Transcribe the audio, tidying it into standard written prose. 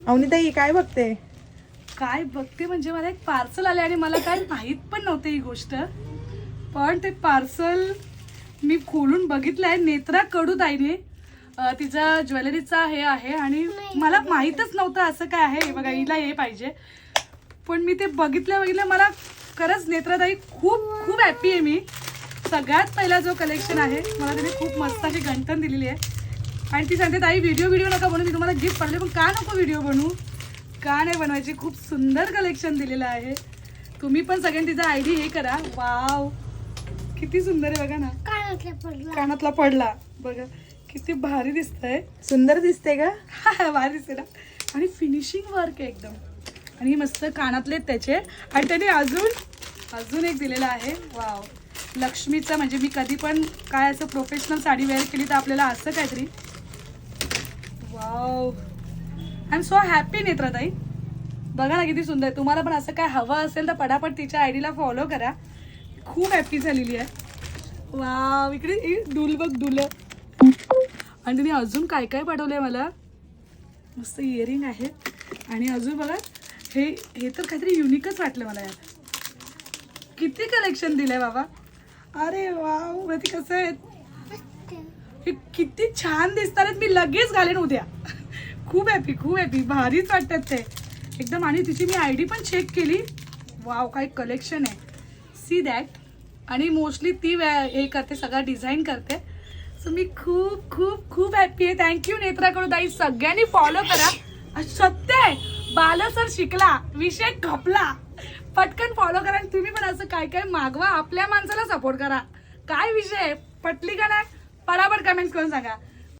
अवनीताई काय बघते? काय बघते म्हणजे मला एक पार्सल आले आणि मला काय माहित पण नव्हते ही गोष्ट, पण ते पार्सल मी खोलून बघितलंय. नेत्रा कडूताईने तिचा ज्वेलरीचा हे आहे आणि मला माहीतच नव्हतं असं काय आहे. हे बघा, हिला हे पाहिजे, पण मी ते बघितलं मला खरंच नेत्राताई खूप खूप हॅप्पी आहे मी. सगळ्यात पहिला जो कलेक्शन आहे मला त्याने खूप मस्त अशी गंठण दिलेली आहे आणि ती सांगते ताई व्हिडिओ नका बनवू, मी तुम्हाला गिफ्ट पाठवले, पण का नको व्हिडिओ बनवू, का नाही बनवायची. खूप सुंदर कलेक्शन दिलेलं आहे. तुम्ही पण सगळ्यांनी तिचा आयडी हे करा. वाव किती सुंदर आहे बघा ना. कानातला पडला बघा, किती भारी दिसतंय. सुंदर दिसते का? भारी दिसते ना. आणि फिनिशिंग वर्क आहे एकदम. आणि मस्त कानातले त्याचे आणि त्याने अजून एक दिलेलं आहे. वाव, लक्ष्मीचं. म्हणजे मी कधी पण काय असं प्रोफेशनल साडी वेअर केली तर आपल्याला असं काहीतरी. Wow, I am so happy नेत्राताई. बघा ना किती सुंदर आहे. तुम्हाला पण असं काय हवं असेल तर पटापट तिच्या आयडीला फॉलो करा. खूप हॅपी झालेली आहे. वाव, इकडे डुल बघ, डुल. आणि तिने अजून काय काय पाठवलंय मला. मस्त इयरिंग आहे आणि अजून बघा हे तर काहीतरी युनिकच वाटलं मला यात. किती कलेक्शन दिलंय बाबा. अरे वाव, माहिती कसं आहे, हे किती छान दिसतात आहेत. मी लगेच घालेन उद्या. खूप हॅपी भारीच वाटतात ते एकदम. आणि तिची मी आयडी पण चेक केली. वाव, काय कलेक्शन आहे, सी दॅट. आणि मोस्टली ती हे करते, सगळं डिझाईन करते. सो मी खूप खूप खूप हॅप्पी आहे. थँक्यू नेत्राकडून ताई. सगळ्यांनी फॉलो करा. सत्य आहे, बाल सर शिकला, विषय खपला. पटकन फॉलो करा आणि तुम्ही पण असं काय काय मागवा. आपल्या माणसाला सपोर्ट करा. काय विषय पटली का नाही, पटापट कमेंट्स करून सांगा.